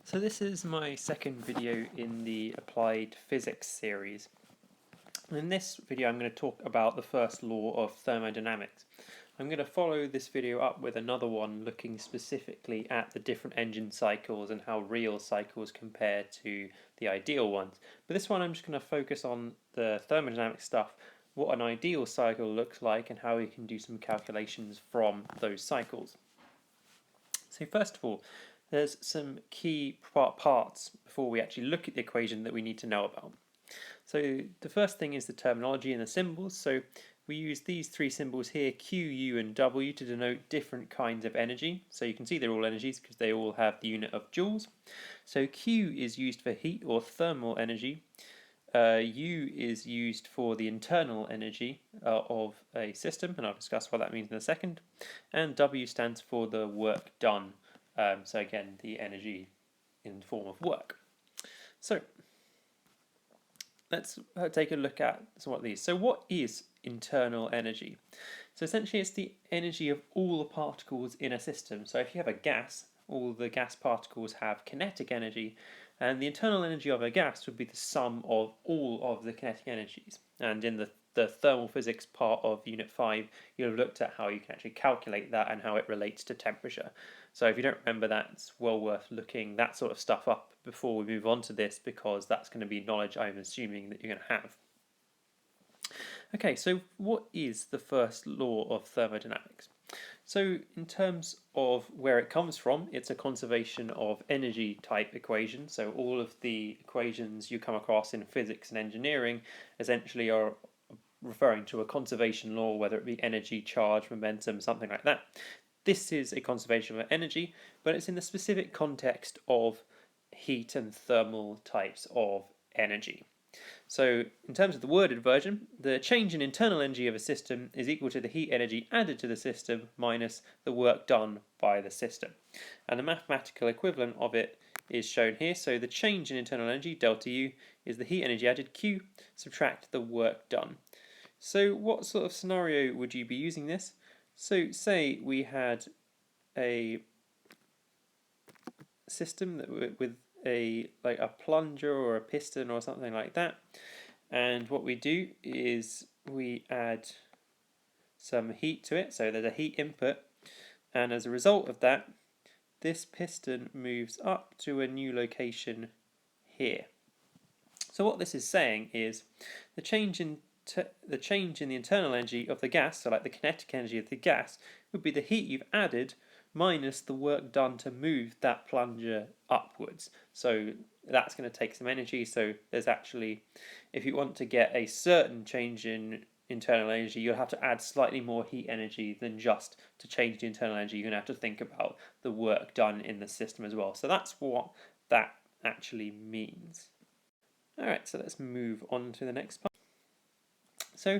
So this is my second video in the Applied Physics series. In this video I'm going to talk about the first law of thermodynamics. I'm going to follow this video up with another one looking specifically at the different engine cycles and how real cycles compare to the ideal ones. But this one I'm just going to focus on the thermodynamic stuff, what an ideal cycle looks like and how we can do some calculations from those cycles. So first of all, there's some key parts before we actually look at the equation that we need to know about. So the first thing is the terminology and the symbols. So we use these three symbols here, Q, U and W, to denote different kinds of energy. So you can see they're all energies because they all have the unit of joules. So Q is used for heat or thermal energy. U is used for the internal energy of a system, and I'll discuss what that means in a second. And W stands for the work done. So again, the energy in the form of work. So let's take a look at some of these. So what is internal energy? So essentially it's the energy of all the particles in a system. So if you have a gas, all the gas particles have kinetic energy, and the internal energy of a gas would be the sum of all of the kinetic energies. And in the thermal physics part of Unit 5, you'll have looked at how you can actually calculate that and how it relates to temperature. So if you don't remember that, it's well worth looking that sort of stuff up before we move on to this, because that's going to be knowledge I'm assuming that you're going to have. Okay, so what is the first law of thermodynamics? So in terms of where it comes from, it's a conservation of energy type equation. So all of the equations you come across in physics and engineering essentially are referring to a conservation law, whether it be energy, charge, momentum, something like that. This is a conservation of energy, but it's in the specific context of heat and thermal types of energy. So in terms of the worded version, the change in internal energy of a system is equal to the heat energy added to the system minus the work done by the system. And the mathematical equivalent of it is shown here. So the change in internal energy, delta U, is the heat energy added, Q, subtract the work done. So what sort of scenario would you be using this? So say we had a system that with a plunger or a piston or something like that, and what we do is we add some heat to it, so there's a heat input, and as a result of that this piston moves up to a new location here. So what this is saying is the change in the internal energy of the gas, so like the kinetic energy of the gas, would be the heat you've added minus the work done to move that plunger upwards. So that's going to take some energy. So there's actually, if you want to get a certain change in internal energy, you'll have to add slightly more heat energy than just to change the internal energy. You're going to have to think about the work done in the system as well. So that's what that actually means. Alright, so let's move on to the next part. So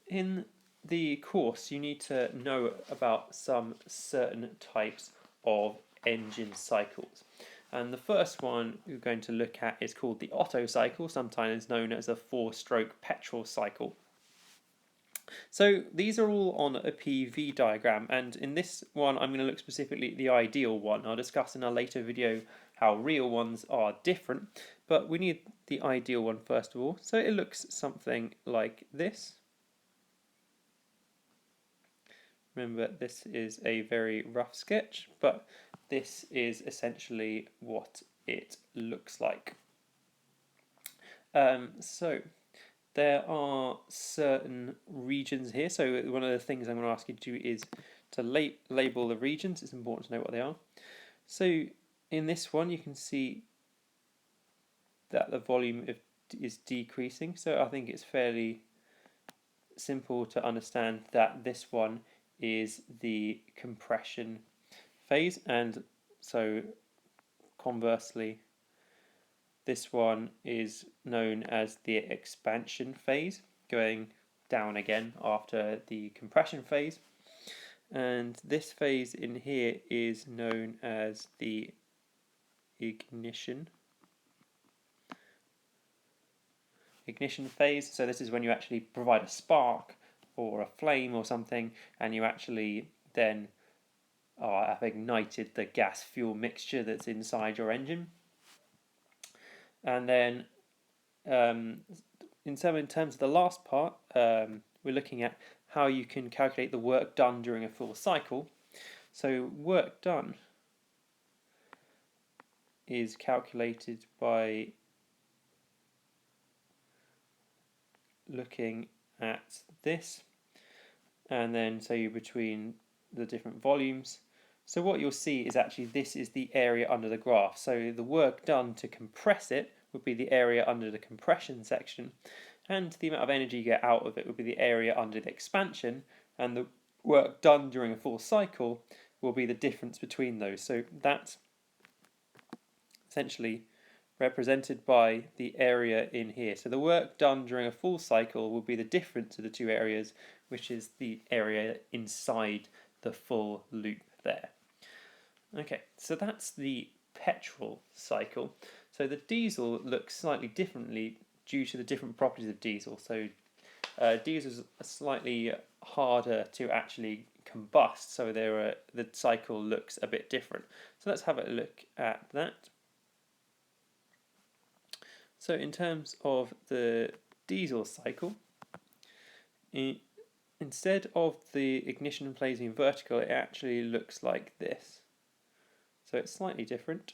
in the course you need to know about some certain types of engine cycles. And the first one we're going to look at is called the Otto cycle, sometimes known as a 4-stroke petrol cycle. So these are all on a PV diagram, and in this one I'm going to look specifically at the ideal one. I'll discuss in a later video how real ones are different, but we need the ideal one first of all. So it looks something like this. Remember, this is a very rough sketch, but this is essentially what it looks like. So there are certain regions here. So one of the things I'm going to ask you to do is to label the regions. It's important to know what they are. So in this one you can see that the volume is decreasing. So I think it's fairly simple to understand that this one is the compression phase, and so conversely this one is known as the expansion phase, going down again after the compression phase, and this phase in here is known as the ignition phase. So this is when you actually provide a spark or a flame or something, and you actually then have ignited the gas fuel mixture that's inside your engine. And then in terms of the last part, we're looking at how you can calculate the work done during a full cycle. So work done is calculated by looking at this, and then so between the different volumes. So what you'll see is actually this is the area under the graph. So the work done to compress it would be the area under the compression section, and the amount of energy you get out of it would be the area under the expansion, and the work done during a full cycle will be the difference between those. So that's essentially represented by the area in here. So the work done during a full cycle will be the difference of the two areas, which is the area inside the full loop there. Okay, so that's the petrol cycle. So the diesel looks slightly differently due to the different properties of diesel. So diesel is slightly harder to actually combust, so the cycle looks a bit different. So let's have a look at that. So in terms of the diesel cycle, instead of the ignition blazing vertical, it actually looks like this. So it's slightly different.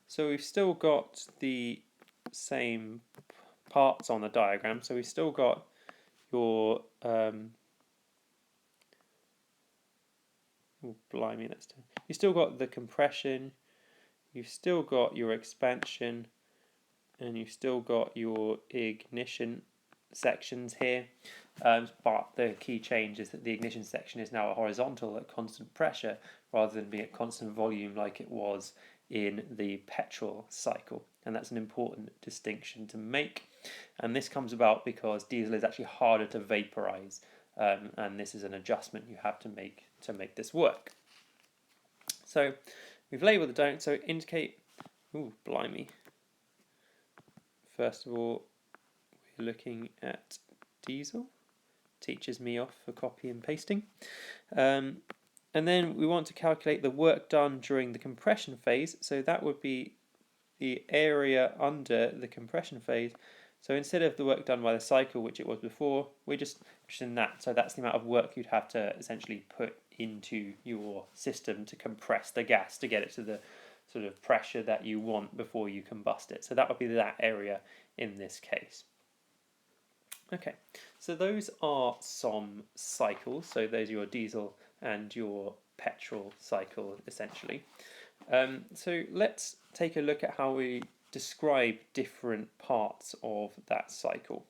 So we've still got the same parts on the diagram. So we've still got your you've still got the compression, you've still got your expansion, and you've still got your ignition sections here. But the key change is that the ignition section is now horizontal at constant pressure rather than being at constant volume like it was in the petrol cycle. And that's an important distinction to make. And this comes about because diesel is actually harder to vaporize. And this is an adjustment you have to make this work. So we've labeled the donut, so indicate, ooh, blimey. First of all, we're looking at diesel. Teaches me off for copy and pasting. And then we want to calculate the work done during the compression phase. So that would be the area under the compression phase. So instead of the work done by the cycle, which it was before, we're just in that. So that's the amount of work you'd have to essentially put into your system to compress the gas to get it to the sort of pressure that you want before you combust it. So that would be that area in this case. Okay, so those are some cycles. So those are your diesel and your petrol cycle, essentially. So let's take a look at how we describe different parts of that cycle.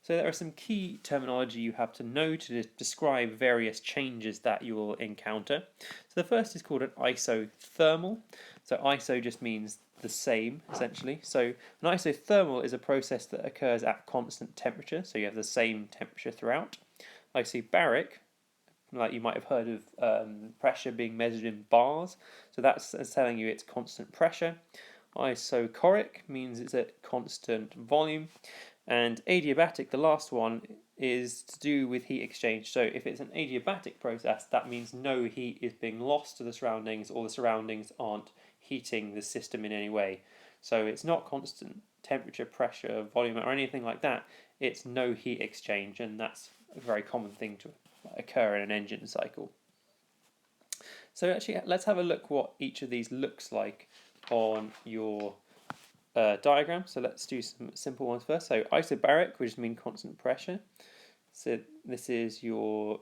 So there are some key terminology you have to know to describe various changes that you will encounter. So the first is called an isothermal. So iso just means the same, essentially. So an isothermal is a process that occurs at constant temperature, so you have the same temperature throughout. Isobaric, like you might have heard of pressure being measured in bars, so that's telling you it's constant pressure. Isochoric means it's at constant volume. And adiabatic, the last one, is to do with heat exchange. So if it's an adiabatic process, that means no heat is being lost to the surroundings, or the surroundings aren't heating the system in any way. So it's not constant temperature, pressure, volume, or anything like that. It's no heat exchange, and that's a very common thing to occur in an engine cycle. So actually, let's have a look what each of these looks like on your diagram. So let's do some simple ones first. So isobaric, which means constant pressure. So this is your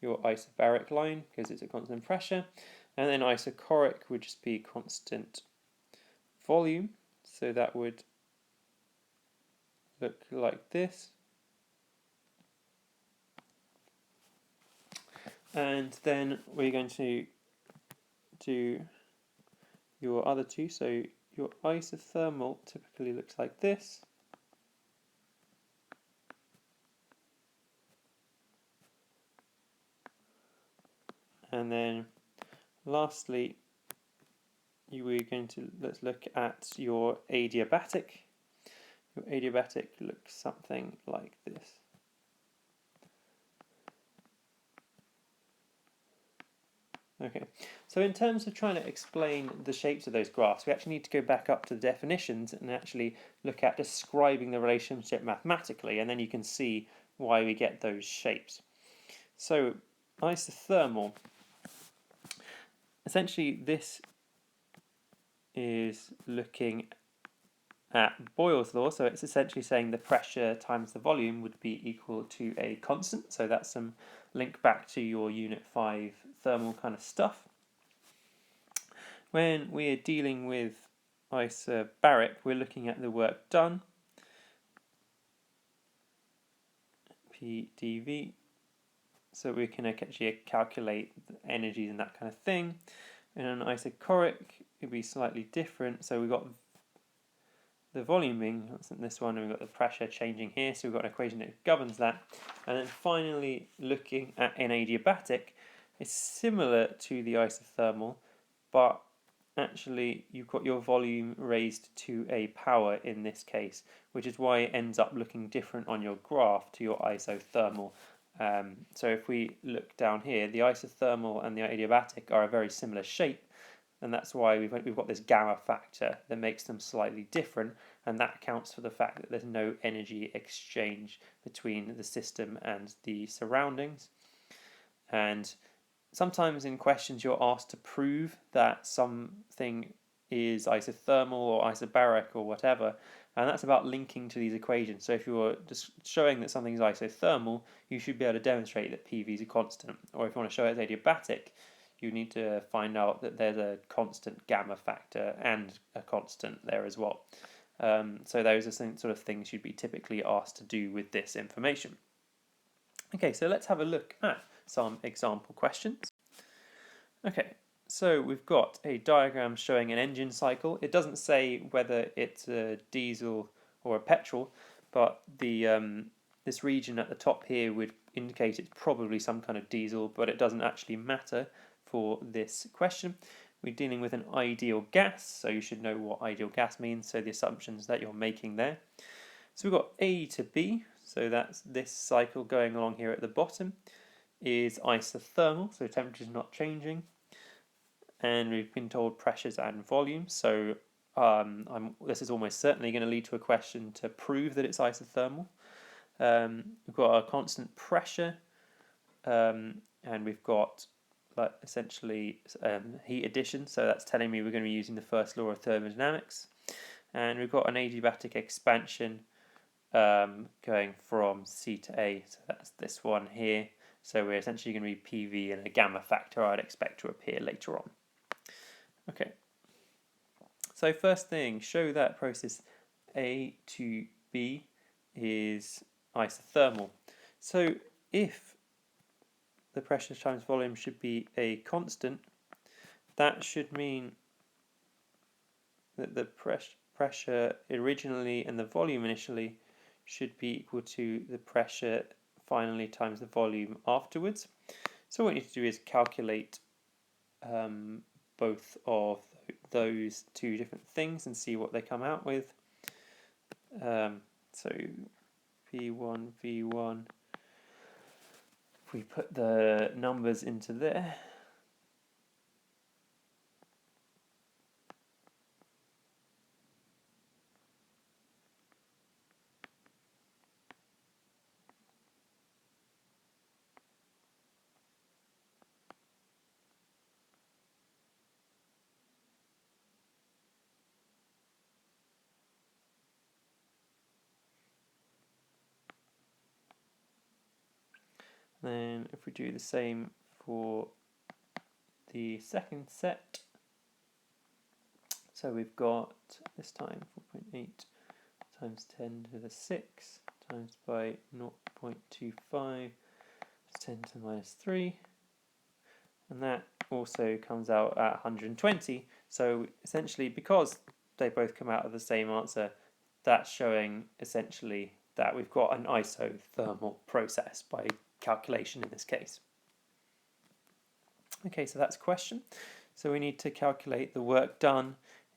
isobaric line because it's a constant pressure, and then isochoric would just be constant volume. So that would look like this. And then we're going to do your other two. So your isothermal typically looks like this. And then lastly, let's look at your adiabatic. Your adiabatic looks something like this. Okay, so in terms of trying to explain the shapes of those graphs, we actually need to go back up to the definitions and actually look at describing the relationship mathematically, and then you can see why we get those shapes. So, isothermal, essentially this is looking at Boyle's law, so it's essentially saying the pressure times the volume would be equal to a constant, so that's some link back to your Unit 5 thermal kind of stuff. When we're dealing with isobaric, we're looking at the work done, P dV, so we can actually calculate the energies and that kind of thing. And an isochoric, it'd be slightly different, so we've got the volume being this one, and we've got the pressure changing here, so we've got an equation that governs that. And then finally, looking at an adiabatic, it's similar to the isothermal, but actually you've got your volume raised to a power in this case, which is why it ends up looking different on your graph to your isothermal. So if we look down here, the isothermal and the adiabatic are a very similar shape, and that's why we've got this gamma factor that makes them slightly different, and that accounts for the fact that there's no energy exchange between the system and the surroundings. And sometimes in questions you're asked to prove that something is isothermal or isobaric or whatever, and that's about linking to these equations. So if you're just showing that something is isothermal, you should be able to demonstrate that PV is a constant, or if you want to show it's adiabatic, you need to find out that there's a constant gamma factor and a constant there as well. So those are some sort of things you'd be typically asked to do with this information. Okay, so let's have a look at some example questions. Okay, so we've got a diagram showing an engine cycle. It doesn't say whether it's a diesel or a petrol, but the this region at the top here would indicate it's probably some kind of diesel, but it doesn't actually matter for this question. We're dealing with an ideal gas, so you should know what ideal gas means, so the assumptions that you're making there. So we've got A to B, so that's this cycle going along here at the bottom, is isothermal, so temperature is not changing, and we've been told pressures and volumes, so this is almost certainly going to lead to a question to prove that it's isothermal. We've got a constant pressure, and we've got essentially heat addition, so that's telling me we're going to be using the first law of thermodynamics. And we've got an adiabatic expansion going from C to A, so that's this one here. So we're essentially going to be PV and a gamma factor I'd expect to appear later on. Okay, so first thing, show that process A to B is isothermal. So if the pressure times volume should be a constant, that should mean that the pressure originally and the volume initially should be equal to the pressure finally times the volume afterwards. So what you need to do is calculate both of those two different things and see what they come out with. So V1, V1, if we put the numbers into there, then if we do the same for the second set, so we've got this time 4.8 times 10 to the 6 times by 0.25 is 10 to the minus 3, and that also comes out at 120. So essentially, because they both come out of the same answer, that's showing essentially that we've got an isothermal process by calculation in this case. Okay, so that's a question. So we need to calculate the work done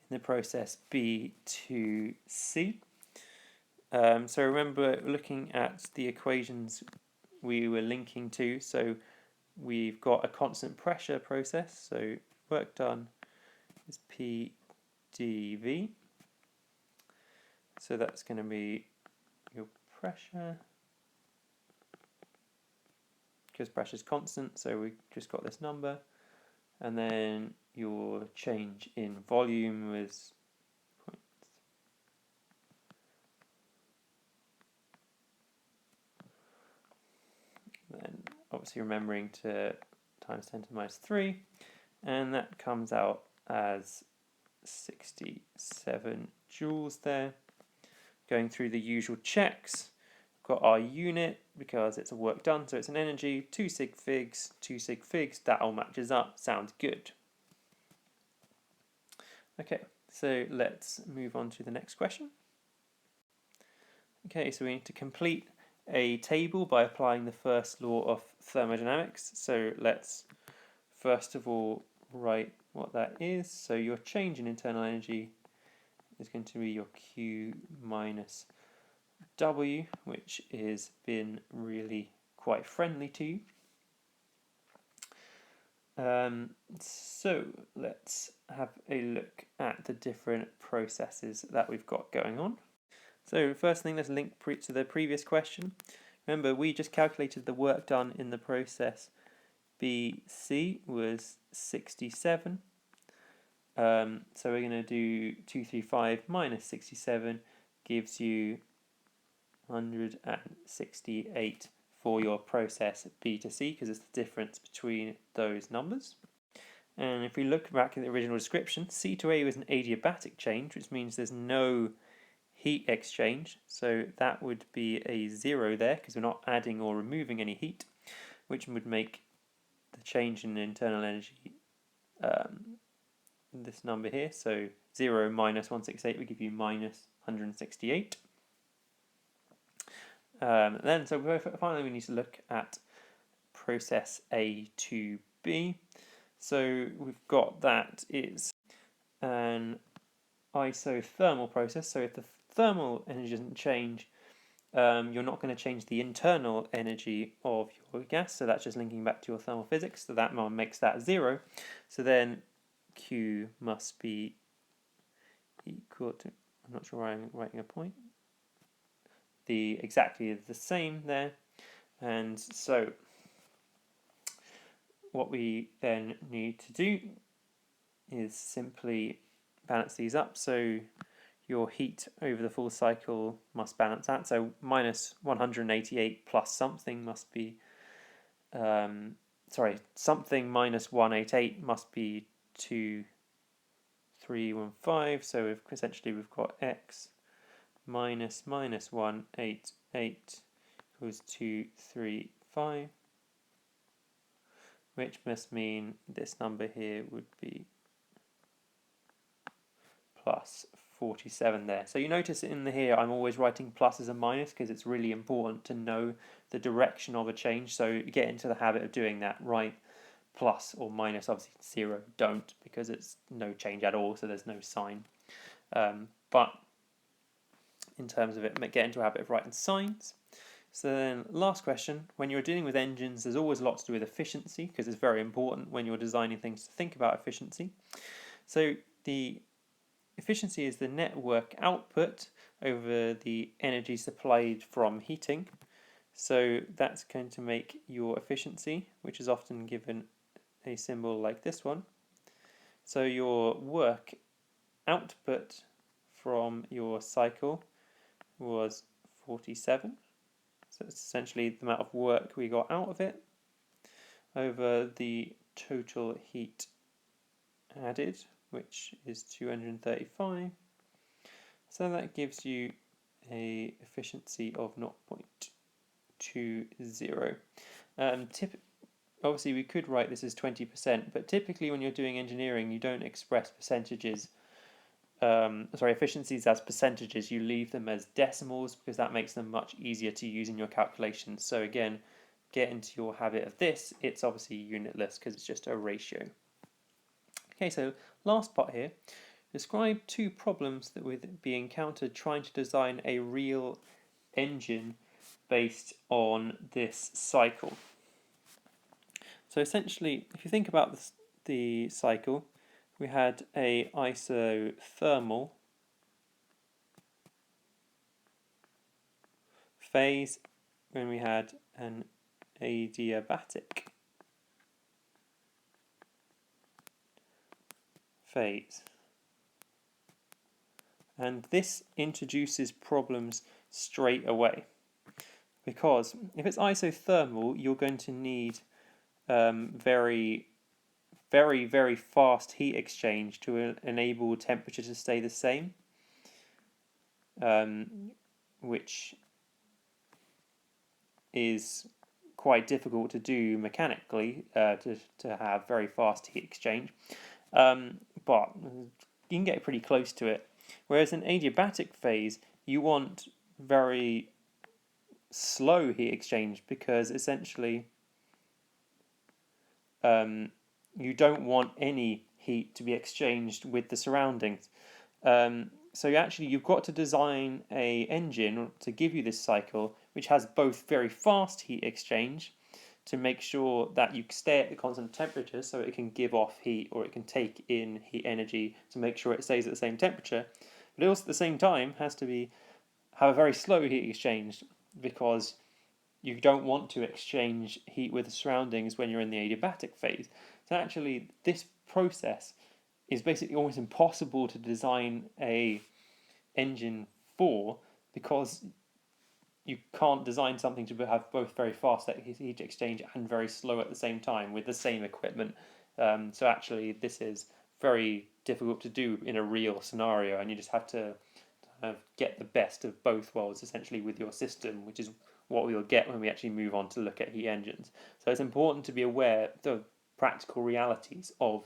in the process B to C. So remember looking at the equations we were linking to. So we've got a constant pressure process, so work done is P dV. So that's going to be your pressure, because pressure is constant, so we just got this number, and then your change in volume was then obviously remembering to times 10 to the minus 3, and that comes out as 67 joules there. Going through the usual checks, got our unit because it's a work done, so it's an energy, 2 sig figs, that all matches up, sounds good. Okay, so let's move on to the next question. Okay, so we need to complete a table by applying the first law of thermodynamics. So let's first of all write what that is. So your change in internal energy is going to be your Q minus W, which has been really quite friendly to you. So let's have a look at the different processes that we've got going on. So first thing, let's link to the previous question. Remember, we just calculated the work done in the process BC was 67. So we're going to do 235 minus 67 gives you 168 for your process B to C, because it's the difference between those numbers. And if we look back at the original description, C to A was an adiabatic change, which means there's no heat exchange, so that would be a 0 there because we're not adding or removing any heat, which would make the change in internal energy this number here. So 0 minus 168 would give you minus 168. Then, so finally we need to look at process A to B. So we've got that is an isothermal process. So if the thermal energy doesn't change, you're not going to change the internal energy of your gas. So that's just linking back to your thermal physics. So that makes that 0. So then Q must be equal to, I'm not sure why I'm writing a point, exactly the same there. And so what we then need to do is simply balance these up. So your heat over the full cycle must balance that. So minus 188 plus something must be, something minus 188 must be 2315. So we've got x minus 188 equals 235, which must mean this number here would be plus 47 there. So you notice in here I'm always writing pluses and minus because it's really important to know the direction of a change. So get into the habit of doing that. Write plus or minus, obviously 0 don't, because it's no change at all, so there's no sign. But in terms of it, get into a habit of writing signs. So then last question, when you're dealing with engines, there's always a lot to do with efficiency, because it's very important when you're designing things to think about efficiency. So the efficiency is the net work output over the energy supplied from heating. So that's going to make your efficiency, which is often given a symbol like this one. So your work output from your cycle was 47. So it's essentially the amount of work we got out of it over the total heat added, which is 235. So that gives you a efficiency of 0.20. Obviously we could write this as 20%, but typically when you're doing engineering you don't express percentages, efficiencies as percentages. You leave them as decimals because that makes them much easier to use in your calculations. So again, get into your habit of this. It's obviously unitless because it's just a ratio. Okay, so last part here. Describe 2 problems that would be encountered trying to design a real engine based on this cycle. So essentially, if you think about the cycle, we had a isothermal phase when we had an adiabatic phase. And this introduces problems straight away, because if it's isothermal, you're going to need very, very, very fast heat exchange to enable temperature to stay the same, which is quite difficult to do mechanically, to have very fast heat exchange, but you can get pretty close to it. Whereas in adiabatic phase, you want very slow heat exchange, because essentially you don't want any heat to be exchanged with the surroundings. So you've got to design a engine to give you this cycle, which has both very fast heat exchange to make sure that you stay at the constant temperature, so it can give off heat or it can take in heat energy to make sure it stays at the same temperature. But it also at the same time has to have a very slow heat exchange, because you don't want to exchange heat with the surroundings when you're in the adiabatic phase. So actually, this process is basically almost impossible to design a engine for, because you can't design something to have both very fast heat exchange and very slow at the same time with the same equipment. So actually, this is very difficult to do in a real scenario, and you just have to get the best of both worlds essentially with your system, which is what we'll get when we actually move on to look at heat engines. So it's important to be aware of the practical realities of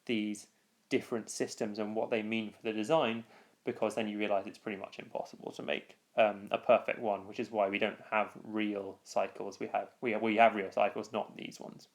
these different systems and what they mean for the design, because then you realize it's pretty much impossible to make a perfect one, which is why we don't have real cycles. We have real cycles, not these ones.